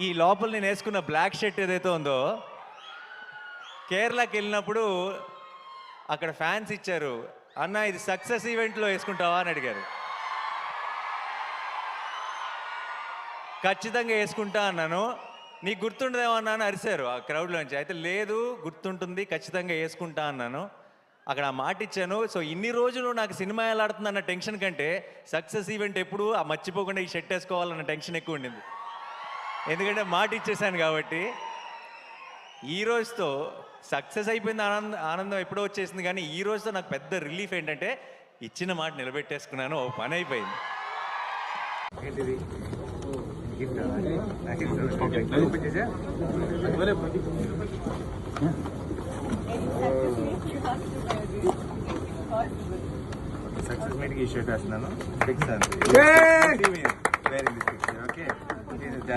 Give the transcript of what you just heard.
ఈ లోపల నేను వేసుకున్న బ్లాక్ షర్ట్ ఏదైతే ఉందో, కేరళకి వెళ్ళినప్పుడు అక్కడ ఫ్యాన్స్ ఇచ్చారు, అన్న ఇది సక్సెస్ ఈవెంట్లో వేసుకుంటావా అని అడిగారు. ఖచ్చితంగా వేసుకుంటా అన్నాను. నీకు గుర్తుండదేమో అన్నాను, అరిశారు ఆ క్రౌడ్లోంచి. అయితే లేదు గుర్తుంటుంది, ఖచ్చితంగా వేసుకుంటా అన్నాను. అక్కడ ఆ మాట ఇచ్చాను. సో ఇన్ని రోజులు నాకు సినిమా ఎలా ఆడుతుందన్న టెన్షన్ కంటే సక్సెస్ ఈవెంట్ ఎప్పుడు ఆ మర్చిపోకుండా ఈ షర్ట్ వేసుకోవాలన్న టెన్షన్ ఎక్కువ ఉండింది. ఎందుకంటే మాట ఇచ్చేసాను కాబట్టి. ఈ రోజుతో సక్సెస్ అయిపోయింది, ఆనందం ఎప్పుడో వచ్చేసింది. కానీ ఈ రోజుతో నాకు పెద్ద రిలీఫ్ ఏంటంటే ఇచ్చిన మాట నిలబెట్టేసుకున్నాను, ఓ పని అయిపోయింది. సక్సెస్ మీట్కి ఈ షర్ట్ వేస్తున్నాను. ఫిక్స్ అండి. ఓకే.